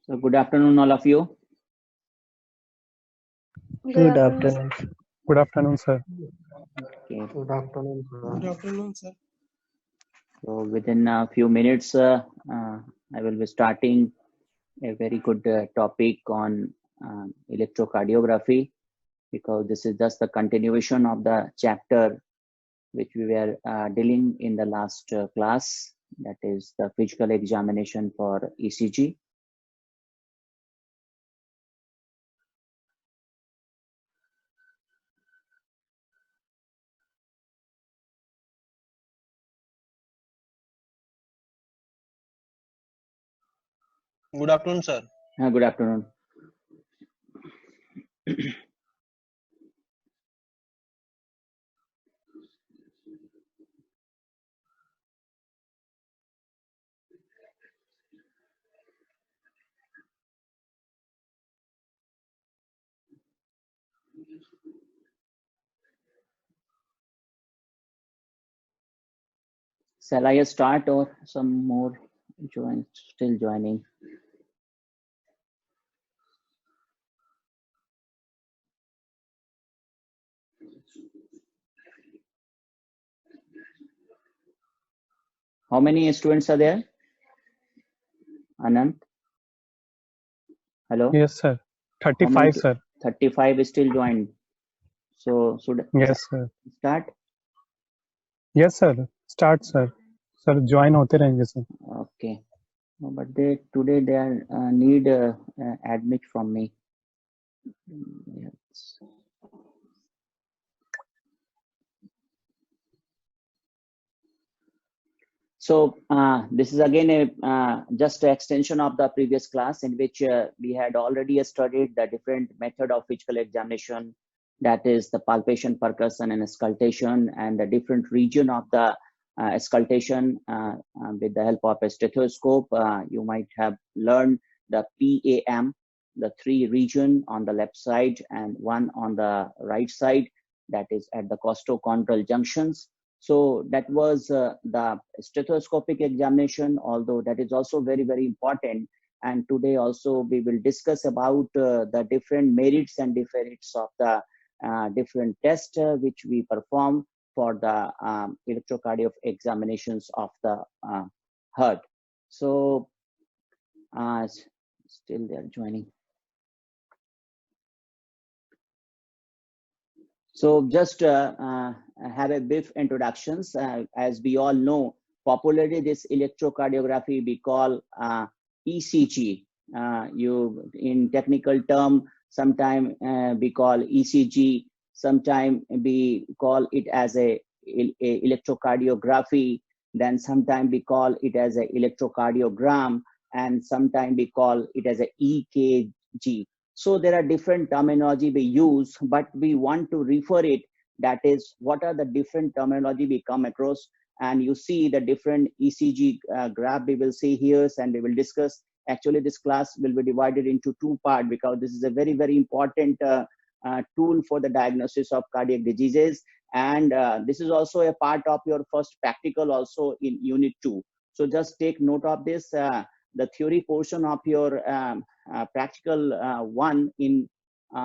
So good afternoon, all of you. Good afternoon. Good afternoon, sir. Okay. Good afternoon, sir. Good afternoon, sir. So within a few minutes, I will be starting a very good topic on electrocardiography, because this is just the continuation of the chapter which we were dealing in the last class, that is the physical examination for ECG. Good afternoon, sir. Good afternoon. Shall I start or some more still joining? How many students are there? Anand? Hello? Yes, sir. How many 35, sir. 35 is still joined. So should Yes, sir. start? Yes, sir. Start, sir. Sir, join होते रहेंगे, sir. Okay. No, but today they are need admit from me. Yes. So this is again a just an extension of the previous class, in which we had already studied the different method of physical examination, that is the palpation, percussion, and auscultation, and the different region of the auscultation with the help of a stethoscope. You might have learned the PAM, the 3 region on the left side and 1 on the right side, that is at the costochondral junctions. So that was the stethoscopic examination, although that is also very, very important. And today also we will discuss about the different merits and demerits of the different tests which we perform for the electrocardiogram examinations of the heart. So still they are joining. So just have a brief introductions. As we all know, popularly this electrocardiography we call ECG. You in technical term, sometime we call ECG, sometime we call it as a electrocardiography, then sometime we call it as a electrocardiogram, and sometime we call it as a EKG. So there are different terminology we use, but we want to refer it, that is what are the different terminology we come across. And you see the different ECG graph we will see here, and we will discuss. Actually this class will be divided into 2 parts, because this is a very, very important tool for the diagnosis of cardiac diseases. And this is also a part of your first practical also in unit 2. So just take note of this. The theory portion of your practical 1 in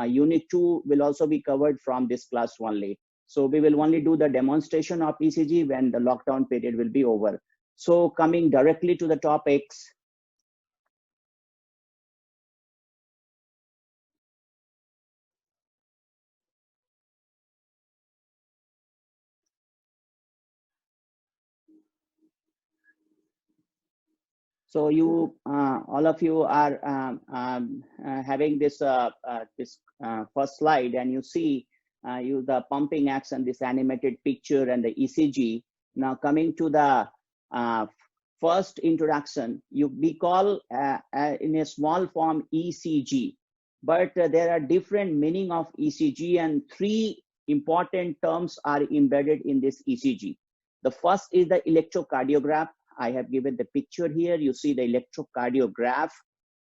unit 2 will also be covered from this class only. So we will only do the demonstration of ECG when the lockdown period will be over. So coming directly to the topics. So you, all of you are having this first slide, and you see the pumping action, this animated picture, and the ECG. Now coming to the first introduction, we call in a small form ECG, but there are different meaning of ECG, and 3 important terms are embedded in this ECG. The first is the electrocardiograph. I have given the picture here. You see the electrocardiograph.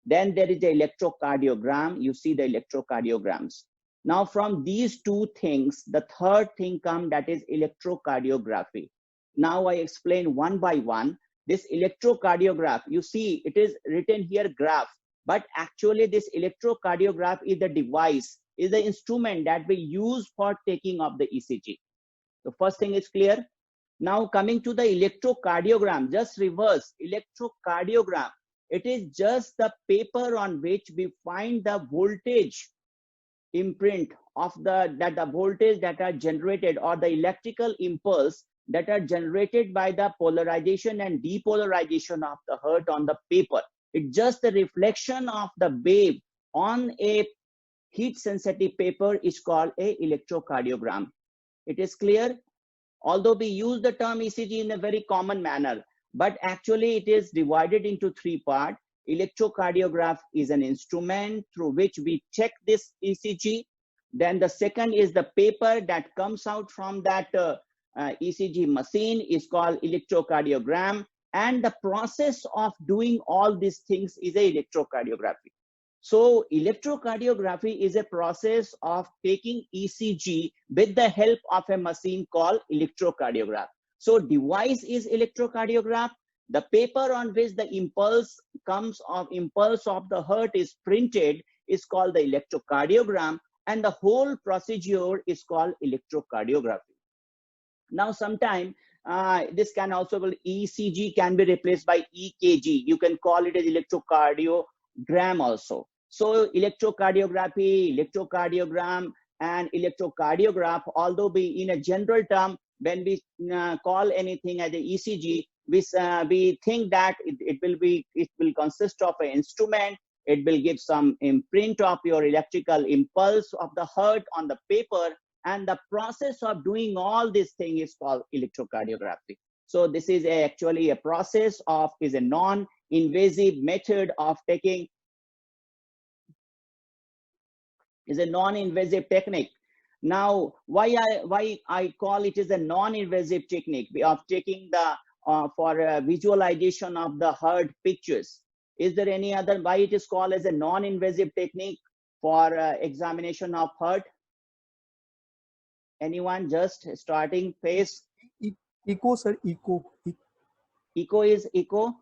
Then there is the electrocardiogram. You see the electrocardiograms. Now from these 2 things, the third thing comes, that is electrocardiography. Now I explain one by one. This electrocardiograph, you see it is written here graph, but actually this electrocardiograph is the device, is the instrument that we use for taking of the ECG. The first thing is clear. Now coming to the electrocardiogram, just reverse. Electrocardiogram, it is just the paper on which we find the voltage imprint of the voltage that are generated, or the electrical impulse that are generated by the polarization and depolarization of the heart on the paper. It's just the reflection of the wave on a heat sensitive paper is called a electrocardiogram. It is clear? Although we use the term ECG in a very common manner, but actually it is divided into three parts. Electrocardiograph is an instrument through which we check this ECG. Then the second is the paper that comes out from that ECG machine is called electrocardiogram. And the process of doing all these things is a electrocardiography. So electrocardiography is a process of taking ECG with the help of a machine called electrocardiograph. So device is electrocardiograph. The paper on which the impulse of the heart is printed is called the electrocardiogram, and the whole procedure is called electrocardiography. Now sometime this can also be ECG can be replaced by EKG. You can call it as electrocardiogram also. So electrocardiography, electrocardiogram, and electrocardiograph, although be in a general term, when we call anything as a ECG, we think that it will consist of an instrument. It will give some imprint of your electrical impulse of the heart on the paper, and the process of doing all this thing is called electrocardiography. So this is actually a process of, is a non-invasive method of taking, is a non-invasive technique. Now, why I call it is a non-invasive technique of taking the for visualization of the heart pictures. Is there any other why it is called as a non-invasive technique for examination of heart? Anyone just starting phase? Echo, sir, echo. Echo is echo?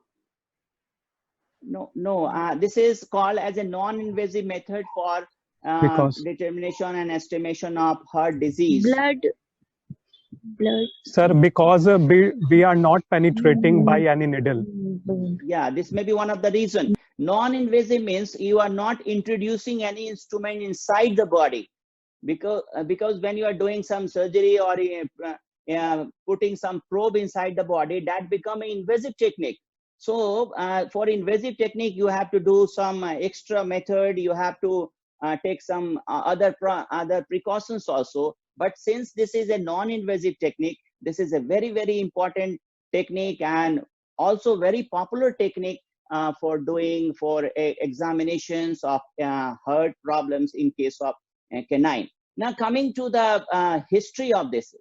No. This is called as a non-invasive method for determination and estimation of heart disease. Blood. Sir, because we are not penetrating by any needle. Yeah, this may be one of the reasons. Non-invasive means you are not introducing any instrument inside the body, because when you are doing some surgery or putting some probe inside the body, that become an invasive technique. So for invasive technique, you have to do some extra method. You have to take some other precautions also. But since this is a non-invasive technique, this is a very, very important technique and also very popular technique for doing examinations of heart problems in case of canine. Now coming to the history of this,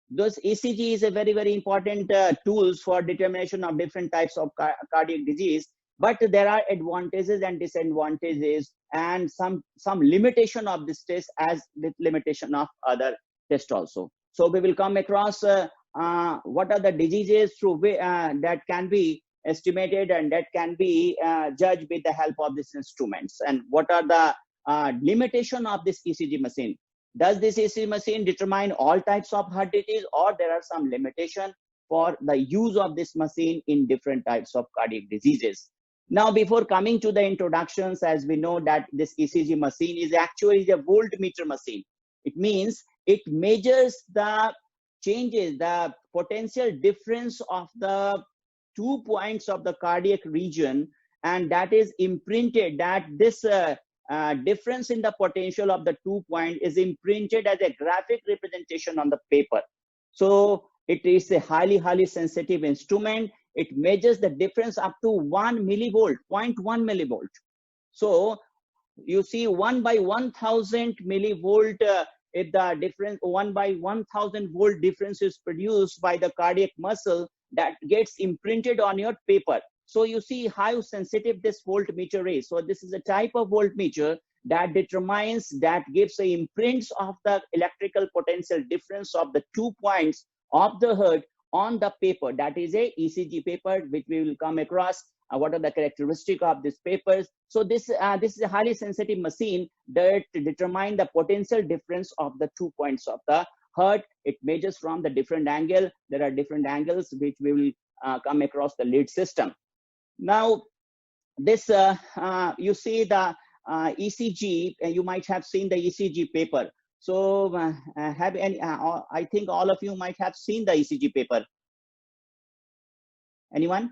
those ECG is a very, very important tools for determination of different types of cardiac disease. But there are advantages and disadvantages and some limitation of this test as with limitation of other tests also. So we will come across what are the diseases through that can be estimated and that can be judged with the help of these instruments, and what are the limitation of this ECG machine. Does this ECG machine determine all types of heart disease, or there are some limitation for the use of this machine in different types of cardiac diseases? Now, before coming to the introductions, as we know that this ECG machine is actually a voltmeter machine. It means it measures the changes, the potential difference of the 2 points of the cardiac region, and that is imprinted, that this difference in the potential of the 2 point is imprinted as a graphic representation on the paper. So it is a highly sensitive instrument. It measures the difference up to 1 millivolt, 0.1 millivolt. So you see 1 by 1000 millivolt, if the difference 1 by 1000 volt difference is produced by the cardiac muscle, that gets imprinted on your paper. So you see how sensitive this voltmeter is. So this is a type of voltmeter that determines, that gives the imprints of the electrical potential difference of the 2 points of the heart on the paper. That is a ECG paper, which we will come across what are the characteristics of these papers. So this is a highly sensitive machine that determine the potential difference of the 2 points of the heart. It measures from the different angle. There are different angles which we will come across the lead system. Now, this you see the ECG. You might have seen the ECG paper. So have any? I think all of you might have seen the ECG paper. Anyone?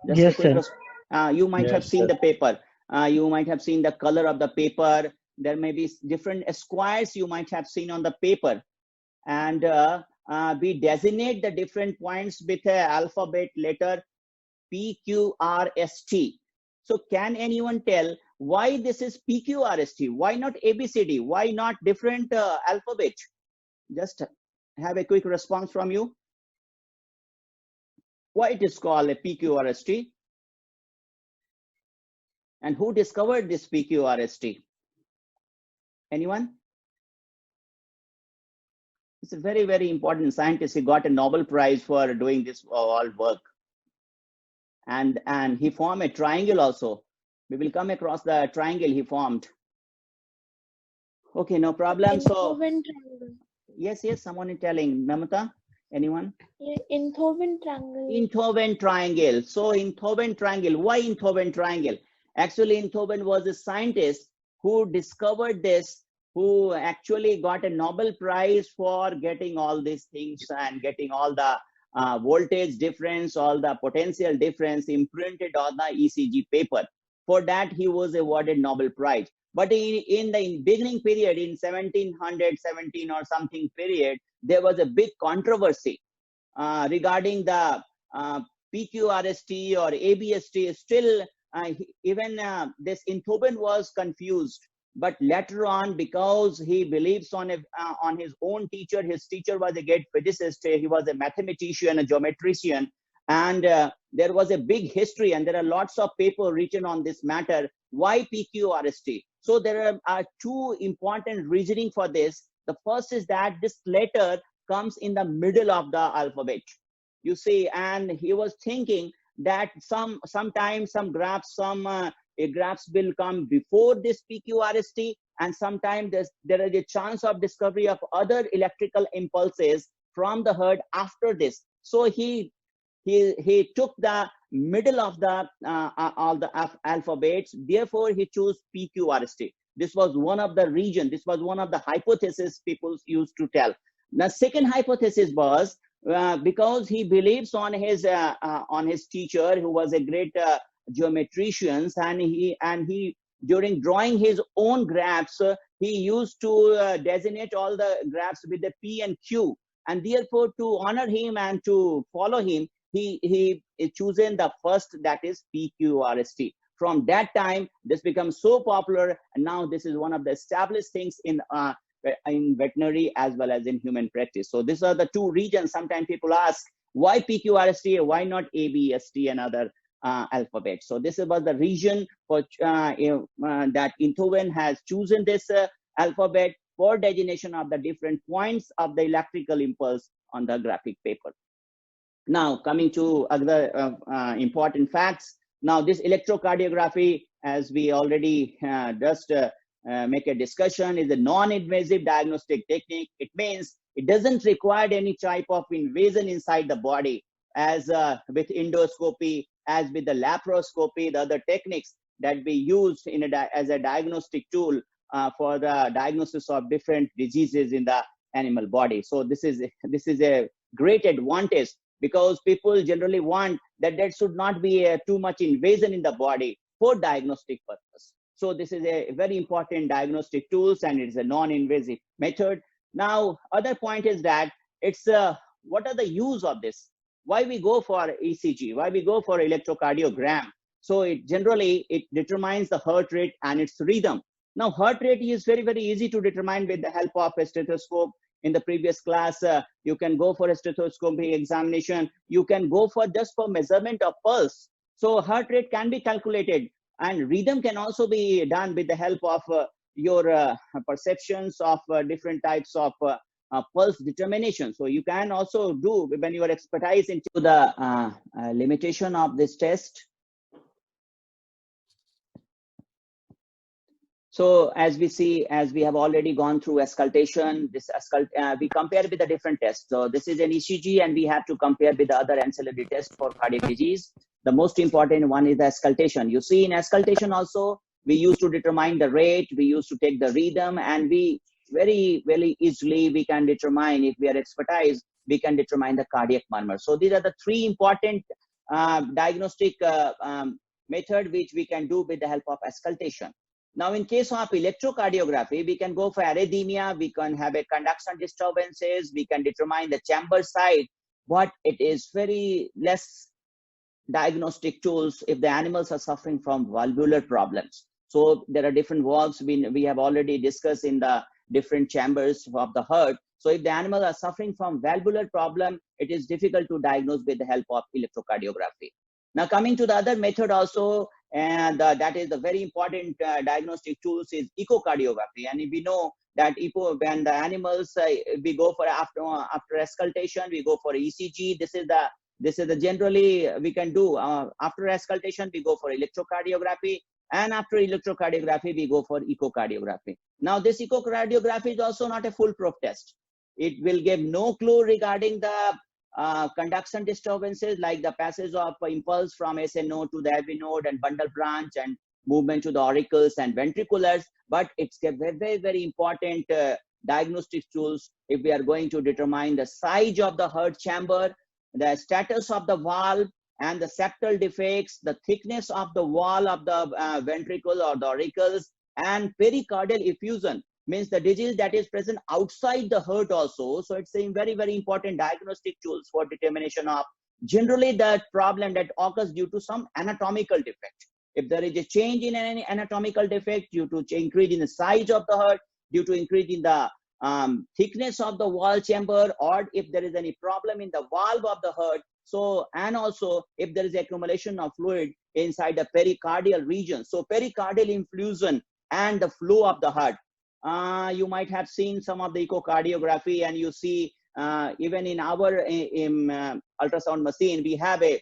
Just Yes, sir. you might have Yes, seen sir. the paper. You might have seen the color of the paper. There may be different squares you might have seen on the paper. And we designate the different points with an alphabet letter PQRST. So can anyone tell why this is PQRST? Why not ABCD? Why not different alphabet? Just have a quick response from you. Why it is called a PQRST? And who discovered this PQRST? Anyone? It's a very, very important scientist. He got a Nobel Prize for doing this all work. And he formed a triangle also. We will come across the triangle he formed. Okay, no problem. So yes, someone is telling. Namata, anyone? Einthoven triangle. Einthoven triangle. So Einthoven triangle. Why Einthoven triangle? Actually, Einthoven was a scientist who discovered this, who actually got a Nobel Prize for getting all these things and getting all the voltage difference, all the potential difference imprinted on the ECG paper. For that, he was awarded Nobel Prize. But in the beginning period, in 1717 or something period, there was a big controversy regarding the PQRST or ABST. Still, even this Einthoven was confused. But later on, because he believes on his own teacher, his teacher was a great physicist, he was a mathematician, a geometrician, and there was a big history, and there are lots of papers written on this matter. Why PQRST? So there are two important reasoning for this. The first is that this letter comes in the middle of the alphabet. You see, and he was thinking that sometimes some graphs, graphs will come before this PQRST, and sometimes there is a chance of discovery of other electrical impulses from the heart after this. So he took the middle of the all the alphabets. Therefore, he chose PQRST. This was one of the region. This was one of the hypotheses people used to tell. The second hypothesis was because he believes on his teacher, who was a great geometrician, and he during drawing his own graphs, he used to designate all the graphs with the P and Q, and therefore to honor him and to follow him, he chosen the first, that is PQRST. From that time, this becomes so popular, and now this is one of the established things in veterinary as well as in human practice. So these are the two regions. Sometimes people ask, why PQRST, why not ABST and other alphabets? So this was the region for that Einthoven has chosen this alphabet for designation of the different points of the electrical impulse on the graphic paper. Now, coming to other important facts. Now, this electrocardiography, as we already just make a discussion, is a non-invasive diagnostic technique. It means it doesn't require any type of invasion inside the body, as with endoscopy, as with the laparoscopy, the other techniques that we use as a diagnostic tool for the diagnosis of different diseases in the animal body. So this is a great advantage, because people generally want that there should not be too much invasion in the body for diagnostic purpose. So this is a very important diagnostic tools, and it's a non-invasive method. Now, other point is that it's what are the use of this? Why we go for ECG? Why we go for electrocardiogram? So it generally determines the heart rate and its rhythm. Now, heart rate is very, very easy to determine with the help of a stethoscope. In the previous class, you can go for a stethoscope examination. You can go for just for measurement of pulse. So heart rate can be calculated, and rhythm can also be done with the help of your perceptions of different types of pulse determination. So you can also do, when you are expertise into the limitation of this test, So as we see, as we have already gone through auscultation, we compare with the different tests. So this is an ECG, and we have to compare with the other ancillary tests for cardiac disease. The most important one is the auscultation. You see, in auscultation also, we used to determine the rate, we used to take the rhythm, and we very easily we can determine, if we are expertise, we can determine the cardiac murmur. So these are the three important diagnostic method which we can do with the help of auscultation. Now, in case of electrocardiography, we can go for arrhythmia, we can have a conduction disturbances, we can determine the chamber side, but it is very less diagnostic tools if the animals are suffering from valvular problems. So there are different valves we have already discussed in the different chambers of the heart. So if the animals are suffering from valvular problem, it is difficult to diagnose with the help of electrocardiography. Now, coming to the other method also, and that is the very important diagnostic tools, is echocardiography. And we know that when the animals, we go for after auscultation, we go for ECG. This is the generally we can do. After auscultation, we go for electrocardiography, and after electrocardiography, we go for echocardiography. Now, this echocardiography is also not a foolproof test. It will give no clue regarding the conduction disturbances, like the passage of impulse from SA node to the AV node and bundle branch, and movement to the auricles and ventriculars. But it's a very important diagnostic tools if we are going to determine the size of the heart chamber, the status of the valve, and the septal defects, the thickness of the wall of the ventricle or the auricles, and pericardial effusion, means the disease that is present outside the heart also. So it's a very important diagnostic tools for determination of generally the problem that occurs due to some anatomical defect. If there is a change in any anatomical defect due to increase in the size of the heart, due to increase in the thickness of the wall chamber, or if there is any problem in the valve of the heart, so, and also if there is accumulation of fluid inside the pericardial region. So pericardial effusion and the flow of the heart. You might have seen some of the echocardiography, and you see even in our ultrasound machine, we have a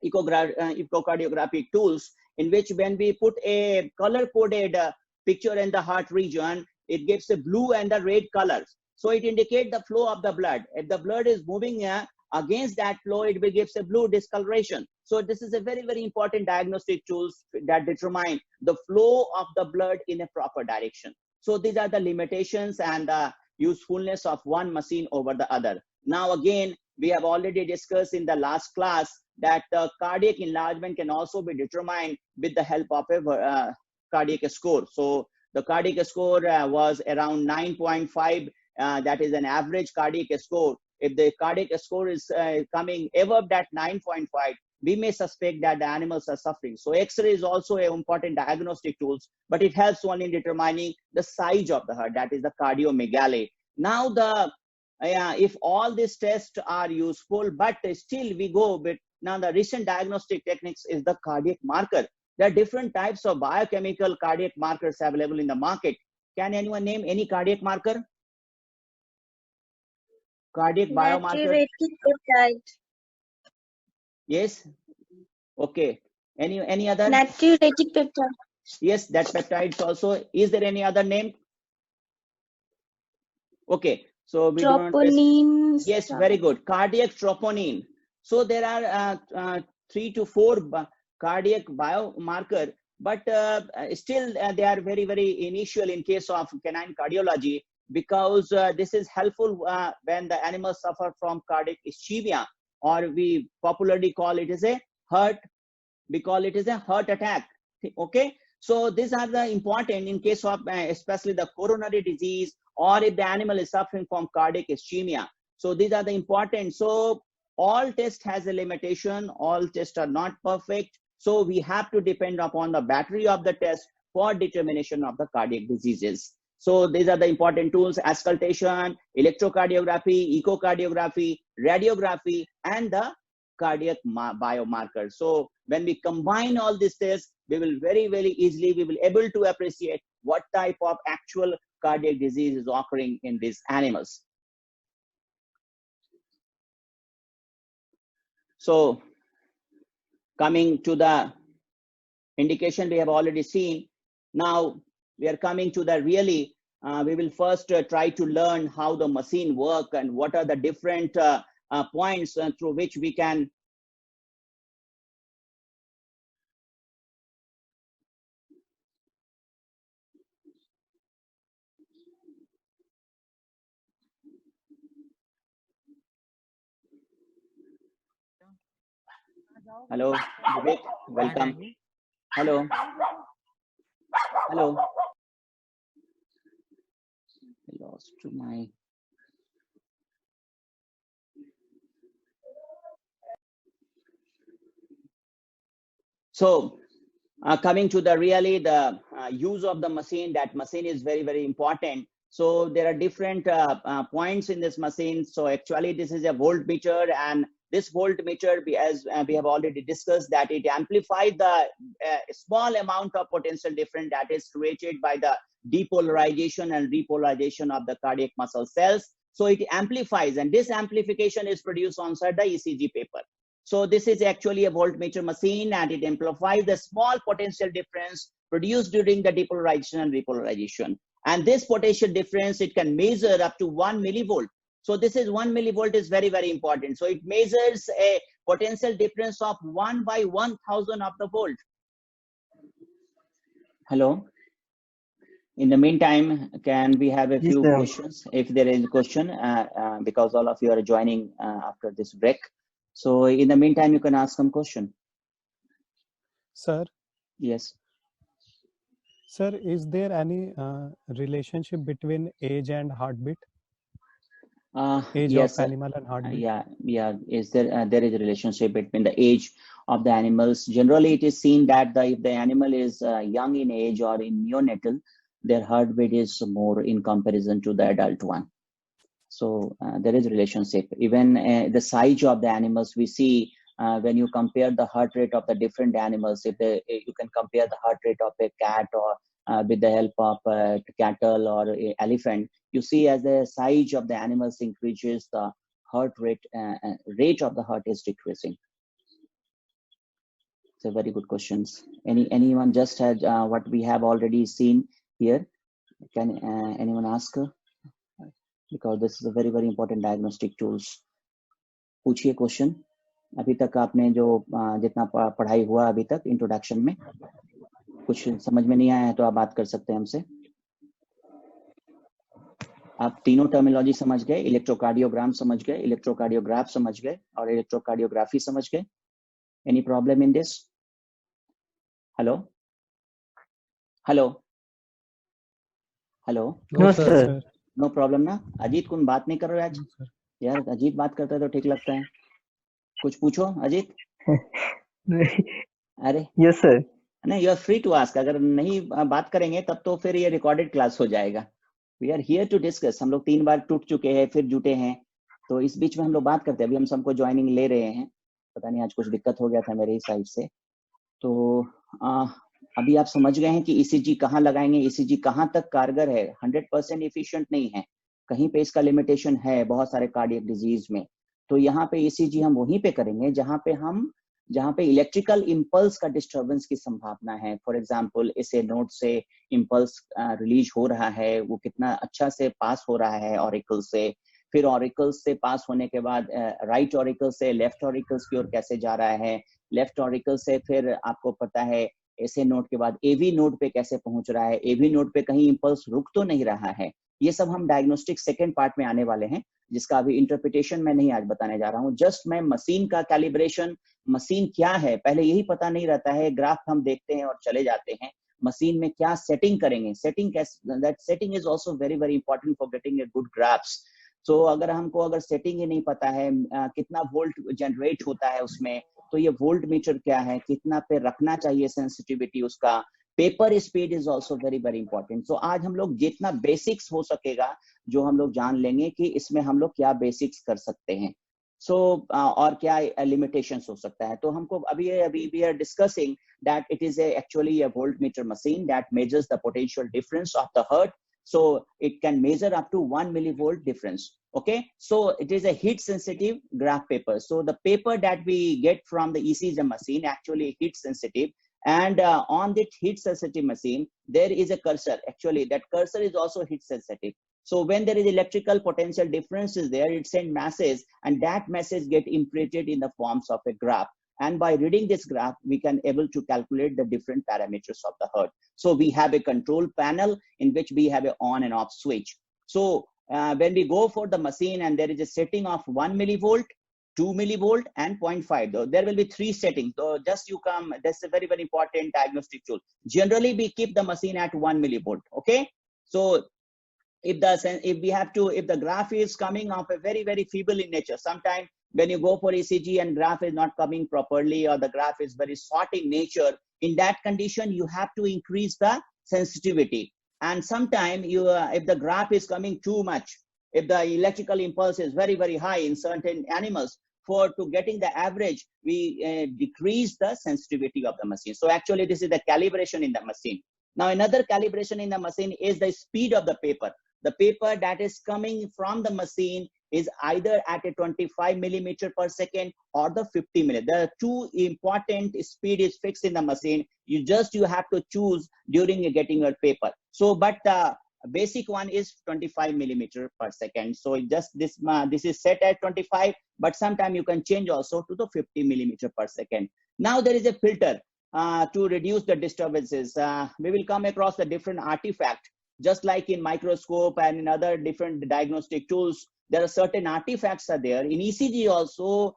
echocardiographic tools in which when we put a color-coded picture in the heart region, it gives a blue and the red colors. So it indicates the flow of the blood. If the blood is moving against that flow, it will give a blue discoloration. So this is a very important diagnostic tools that determine the flow of the blood in a proper direction. So these are the limitations and the usefulness of one machine over the other. Now again, we have already discussed in the last class that cardiac enlargement can also be determined with the help of a cardiac score. So the cardiac score was around 9.5. That is an average cardiac score. If the cardiac score is coming above that 9.5, we may suspect that the animals are suffering. So X-ray is also an important diagnostic tools, but it helps only in determining the size of the heart, that is the cardiomegaly. Now if all these tests are useful, but still we go with, now the recent diagnostic techniques is the cardiac marker. There are different types of biochemical cardiac markers available in the market. Can anyone name any cardiac marker? Cardiac biomarker? Natriuretic peptide. Yes. Okay. Any other? Natriuretic peptide. Yes, that peptides also. Is there any other name? Okay. So we Troponin. Yes, very good. Cardiac troponin. So there are 3 to 4 cardiac biomarker, but still they are very initial in case of canine cardiology, because this is helpful when the animals suffer from cardiac ischemia, or we popularly call it as a heart. We call it as a heart attack. Okay. So these are the important in case of especially the coronary disease, or if the animal is suffering from cardiac ischemia. So these are the important. So all tests has a limitation. All tests are not perfect. So we have to depend upon the battery of the test for determination of the cardiac diseases. So these are the important tools: auscultation, electrocardiography, echocardiography, radiography, and the cardiac biomarker. So when we combine all these tests, we will very easily, we will able to appreciate what type of actual cardiac disease is occurring in these animals. So coming to the indication we have already seen. Now we are coming to the really, we will first try to learn how the machine work and what are the different points through which we can hello Vivek, welcome. Hello. Hello. I lost my. So coming to the really the use of the machine, that machine is very, very important. So there are different points in this machine. So actually this is a voltmeter, and this voltmeter, as we have already discussed, that it amplifies the small amount of potential difference that is created by the depolarization and repolarization of the cardiac muscle cells. So it amplifies, and this amplification is produced on the ECG paper. So this is actually a voltmeter machine, and it amplifies the small potential difference produced during the depolarization and repolarization. And this potential difference, it can measure up to 1 millivolt. So this is 1 millivolt is very, very important. So it measures a potential difference of 1 by 1000 of the volt. Hello. In the meantime, can we have a few questions? If there is a question, because all of you are joining after this break. So in the meantime, you can ask some question. Sir. Yes. Sir, is there any relationship between age and heartbeat? Age yes, of animal and heartbeat? Yeah. Is there there is a relationship between the age of the animals? Generally, it is seen that if the animal is young in age or in neonatal, their heartbeat is more in comparison to the adult one. So there is a relationship. Even the size of the animals we see when you compare the heart rate of the different animals. If you can compare the heart rate of a cat or with the help of cattle or elephant, you see as the size of the animals increases, the heart rate of the heart is decreasing. It's a very good questions. Anyone just had what we have already seen here? Can anyone ask? Because this is a very, very important diagnostic tools. पूछिए question. अभी तक आपने जो जितना पढ़ाई हुआ अभी तक इंट्रोडक्शन में कुछ समझ में नहीं आया है तो आप बात कर सकते हैं हमसे. आप तीनों टर्मिनोलॉजी समझ गए, इलेक्ट्रोकार्डियोग्राम समझ गए, इलेक्ट्रोकार्डियोग्राफ समझ गए और इलेक्ट्रोकार्डियोग्राफी समझ गए. Any problem in this? Hello hello hello. No, sir. No problem ना. अजीत कौन बात नहीं कर रहे आज? यार अजीत बात करता है तो ठीक लगता है. कुछ पूछो अजीत. अरे Yes, sir. नहीं, you are free to ask. अगर नहीं बात करेंगे तब तो फिर ये रिकॉर्डेड क्लास हो जाएगा. We are here to discuss. हम लोग 3 बार टूट चुके हैं, फिर जुटे हैं, तो इस बीच में हम लोग बात करते हैं. अभी हम सबको ज्वाइनिंग ले रहे हैं. पता नहीं आज कुछ दिक्कत हो गया था मेरे साइड से. तो अभी आप समझ गए हैं कि ईसीजी कहाँ लगाएंगे, ईसीजी कहाँ तक कारगर है. 100% एफिशिएंट नहीं है, कहीं पे इसका लिमिटेशन है बहुत सारे कार्डियक डिजीज में. तो यहाँ पे ईसीजी हम वहीं पे करेंगे जहाँ पे इलेक्ट्रिकल इंपल्स का डिस्टर्बेंस की संभावना है. फॉर एग्जांपल इसे नोड से इंपल्स रिलीज हो रहा है, वो कितना अच्छा से पास हो रहा है ऑरिकल से, फिर ऑरिकल्स से पास होने के बाद राइट ऑरिकल से लेफ्ट ऑरिकल्स की ओर कैसे जा रहा है, लेफ्ट ऑरिकल से फिर आपको पता है ऐसे नोड के बाद एवी नोड पे कैसे पहुंच रहा है, एवी नोड पे कहीं इंपल्स रुक तो नहीं रहा है. ये सब हम डायग्नोस्टिक सेकंड पार्ट में आने वाले हैं, जिसका अभी इंटरप्रिटेशन मैं नहीं आज बताने जा रहा हूँ. जस्ट मैं मशीन का कैलिब्रेशन, मशीन क्या है पहले यही पता नहीं रहता है. ग्राफ हम देखते हैं और चले जाते हैं. मशीन में क्या सेटिंग करेंगे, setting that setting is also very very important for getting a good graphs. तो अगर सेटिंग ही नहीं पता है, कितना वोल्ट जनरेट होता है उसमें, तो ये वोल्ट मीटर क्या है, कितना पे रखना चाहिए सेंसिटिविटी उसका. Paper speed is also very very important. तो आज हम लोग जितना बेसिक्स हो सकेगा जो हम लोग जान लेंगे कि इसमें हम लोग क्या बेसिक्स कर सकते हैं. और क्या लिमिटेशंस हो सकता है. तो हमको अभी we are discussing that it is actually a voltmeter machine that measures the potential difference of the heart. So it can measure up to 1 millivolt difference. Okay, so it is a heat sensitive graph paper. So the paper that we get from the ECG machine actually heat sensitive, And on that heat sensitive machine, there is a cursor. Actually, that cursor is also heat sensitive. So when there is electrical potential differences there, it sends message, and that message get imprinted in the forms of a graph. And by reading this graph, we can able to calculate the different parameters of the HUD. So we have a control panel in which we have an on and off switch. So when we go for the machine and there is a setting of 1 millivolt, 2 millivolt and 0.5, though there will be 3 settings. So just you come, that's a very, very important diagnostic tool. Generally, we keep the machine at 1 millivolt. Okay. So if the graph is coming of a very, very feeble in nature, sometimes when you go for ECG and graph is not coming properly, or the graph is very short in nature, in that condition, you have to increase the sensitivity. And sometimes if the graph is coming too much, if the electrical impulse is very, very high in certain animals, to getting the average, we decrease the sensitivity of the machine. So actually, this is the calibration in the machine. Now, another calibration in the machine is the speed of the paper. The paper that is coming from the machine is either at a 25 millimeter per second or the 50 millimeter. There are two important speed is fixed in the machine. You have to choose during getting your paper. So, but basic one is 25 millimeter per second. So just this is set at 25, but sometime you can change also to the 50 millimeter per second. Now there is a filter to reduce the disturbances. We will come across the different artifact, just like in microscope and in other different diagnostic tools. There are certain artifacts are there. In ECG also,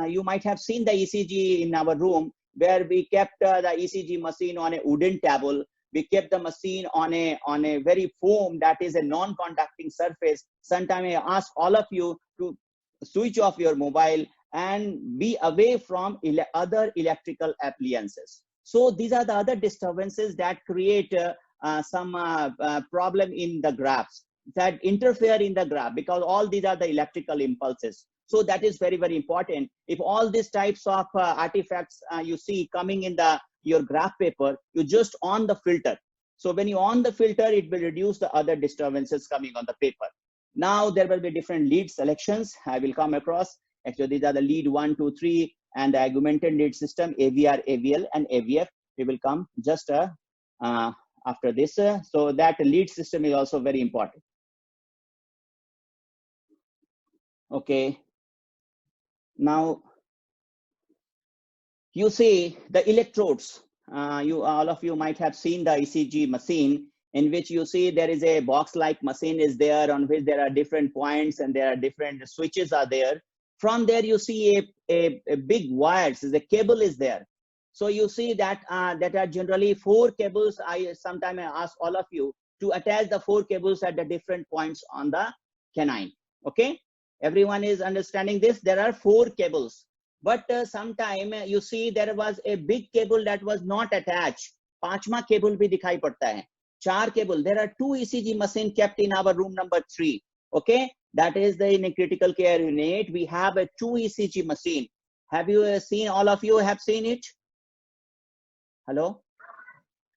you might have seen the ECG in our room where we kept the ECG machine on a wooden table. We kept the machine on a very foam, that is a non-conducting surface. Sometimes I ask all of you to switch off your mobile and be away from other electrical appliances. So these are the other disturbances that create some problem in the graphs, that interfere in the graph, because all these are the electrical impulses. So that is very, very important. If all these types of artifacts you see coming in your graph paper, you just on the filter. So when you on the filter, it will reduce the other disturbances coming on the paper. Now there will be different lead selections I will come across. Actually, these are the lead 1, 2, 3, and the augmented lead system, AVR, AVL, and AVF. We will come just after this. So that lead system is also very important. Okay. Now, you see the electrodes. All of you might have seen the ECG machine, in which you see there is a box-like machine is there, on which there are different points and there are different switches are there. From there, you see a big wires. The cable is there. So you see that that are generally 4 cables. Sometimes I ask all of you to attach the 4 cables at the different points on the canine. Okay, everyone is understanding this. There are 4 cables, but sometime you see there was a big cable that was not attached. 5वां cable bhi dikhai padta hai. 4 cable. There are 2 ECG machine kept in our room number 3. Okay, that is in a critical care unit. We have a 2 ECG machine. Have you seen? All of you have seen it? Hello,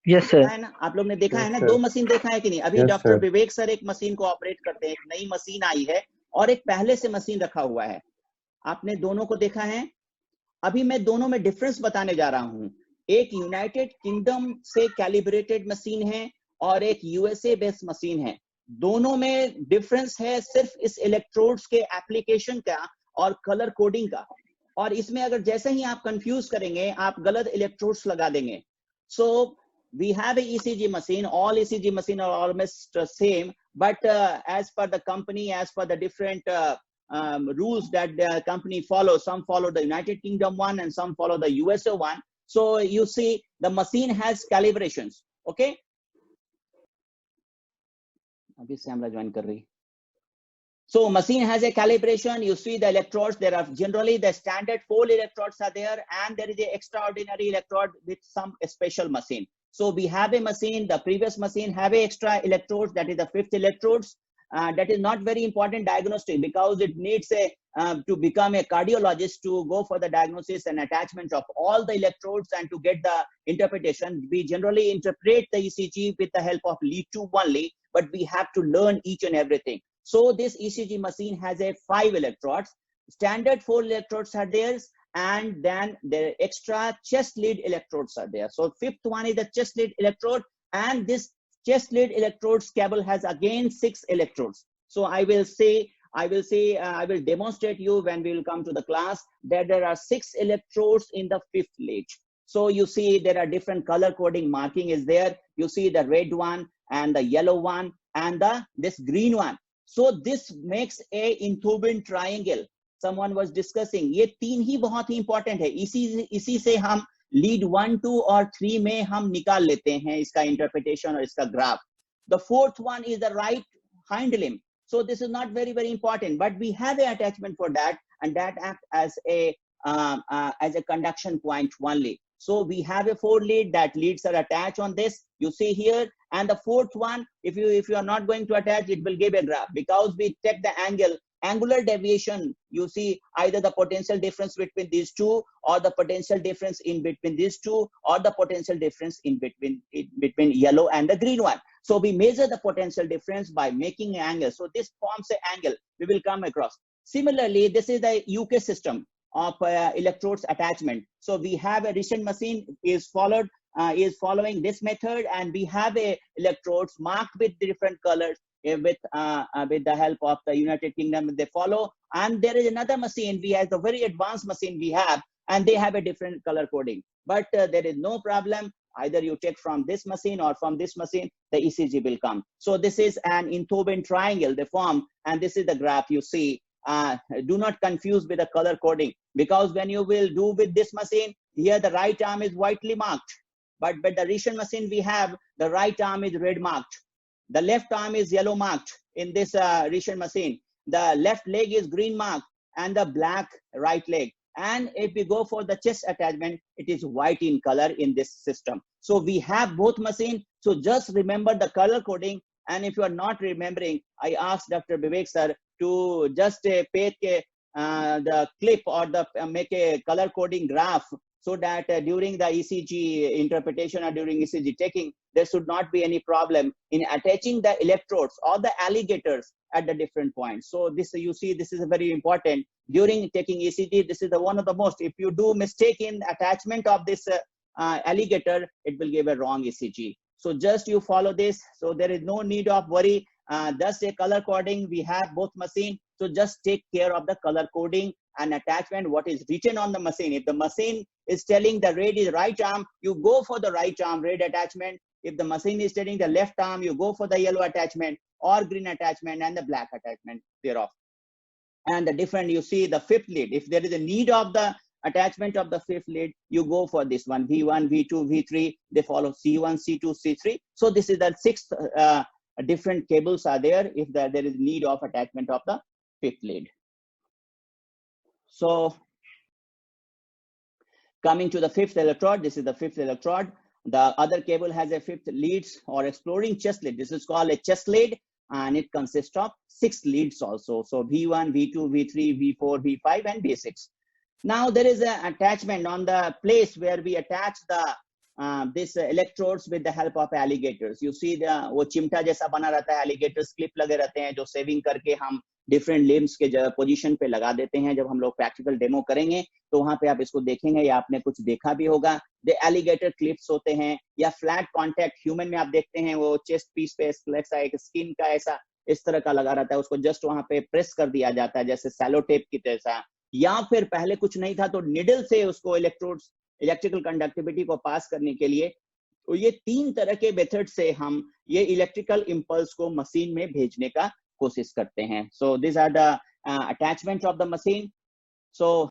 Yes, sir. है ना, आप लोग ने देखा है ना? sir. 2 machine देखा है कि नहीं? अभी Yes, डॉक्टर sir. विवेक सर एक मशीन को ऑपरेट करते हैं, एक नई मशीन आई है और एक पहले से मशीन रखा हुआ है. आपने दोनों को देखा है? अभी मैं दोनों में डिफरेंस बताने जा रहा हूं. एक यूनाइटेड किंगडम से कैलिब्रेटेड मशीन है और एक यूएसए बेस्ड मशीन है. दोनों में डिफरेंस है सिर्फ इस इलेक्ट्रोड्स के एप्लीकेशन का और कलर कोडिंग का. और इसमें अगर जैसे ही आप कंफ्यूज करेंगे, आप गलत इलेक्ट्रोड्स लगा देंगे. So we have a ECG machine. All ECG machine are almost same, but as per the company, as per the different rules that the company follows, some follow the United Kingdom one and some follow the USA one. So you see the machine has calibrations. Okay. Abhi Samla join kar rahi. So machine has a calibration. You see the electrodes. There are generally the standard 4 electrodes are there, and there is a extraordinary electrode with some special machine. So we have a machine. The previous machine have a extra electrodes. That is the 5th electrodes. That is not very important diagnostic, because it needs to become a cardiologist to go for the diagnosis and attachment of all the electrodes and to get the interpretation. We generally interpret the ECG with the help of lead 2 only, but we have to learn each and everything. So this ECG machine has a 5 electrodes. Standard 4 electrodes are there, and then the extra chest lead electrodes are there. So fifth one is the chest lead electrode, and this chest lead electrodes cable has again 6 electrodes. So I will demonstrate you when we will come to the class that there are 6 electrodes in the fifth lead. So you see there are different color coding marking is there. You see the red one and the yellow one and this green one. So this makes a Inthobin triangle. Someone was discussing, ये 3 ही बहुत ही important है. इसी से हम lead 1, 2 और 3 में हम निकाल लेते हैं इसका interpretation और इसका graph. The fourth one is the right hind limb. So this is not very important, but we have an attachment for that, and that acts as a conduction point only. So we have a 4 lead that leads are attached on this. You see here, and the fourth one, if you are not going to attach, it will give a graph because we take the angular deviation. You see either the potential difference between these two, or the potential difference in between these two, or the potential difference in between yellow and the green one. So we measure the potential difference by making an angle. So this forms an angle we will come across. Similarly, this is the UK system of electrodes attachment. So we have a recent machine is following this method, and we have a electrodes marked with different colors with the help of the United Kingdom they follow. And there is another machine, we have the very advanced machine we have, and they have a different color coding. But there is no problem. Either you take from this machine or from this machine, the ECG will come. So this is an Inthobin triangle they form, and this is the graph you see. Do not confuse with the color coding, because when you will do with this machine, here the right arm is whitely marked, but the recent machine we have, the right arm is red marked, the left arm is yellow marked in this recent machine, the left leg is green marked, and the black right leg. And if we go for the chest attachment, it is white in color in this system. So we have both machines. So just remember the color coding. And if you are not remembering, I asked Dr. Vivek sir to just paste the clip or make a color coding graph, so that during the ECG interpretation or during ECG taking, there should not be any problem in attaching the electrodes or the alligators at the different points. So this, you see, this is very important during taking ECG. This is the one of the most, if you do mistake in attachment of this alligator, it will give a wrong ECG. So just you follow this. So there is no need of worry. Just a color coding, we have both machine. So just take care of the color coding and attachment, what is written on the machine. If the machine is telling the red is right arm, you go for the right arm red attachment. If the machine is telling the left arm, you go for the yellow attachment or green attachment and the black attachment thereof. And the different, you see the fifth lead. If there is a need of the attachment of the fifth lead, you go for this one, V1, V2, V3, they follow C1, C2, C3. So this is the sixth different cables are there if there is need of attachment of the fifth lead. So coming to the fifth electrode, this is the fifth electrode. The other cable has a fifth leads or exploring chest lead. This is called a chest lead, and it consists of 6 leads also. So V1, V2, V3, V4, V5, and V6. Now there is an attachment on the place where we attach the this electrodes with the help of alligators. You see the वो चिमटा जैसा बना रहता है, alligators clip लगे रहते हैं जो सेविंग करके हम different limbs के पोजीशन पे लगा देते हैं. जब हम लोग प्रैक्टिकल डेमो करेंगे तो वहां पे आप इसको देखेंगे या आपने कुछ देखा भी होगा. The alligator clips होते हैं या फ्लैट कॉन्टैक्ट ह्यूमन में आप देखते हैं वो चेस्ट पीस पे ऐसा एक स्किन का ऐसा इस तरह का लगा रहता है, उसको जस्ट वहां पे प्रेस कर दिया जाता है जैसे सैलो टेप की जैसा, या फिर पहले कुछ नहीं था तो निडल से उसको इलेक्ट्रोड्स इलेक्ट्रिकल कंडक्टिविटी को पास करने के लिए. तो ये 3 तरह के मेथड से हम ये इलेक्ट्रिकल इंपल्स को मशीन में भेजने का कोशिश करते हैं. So this are the attachment of the machine. So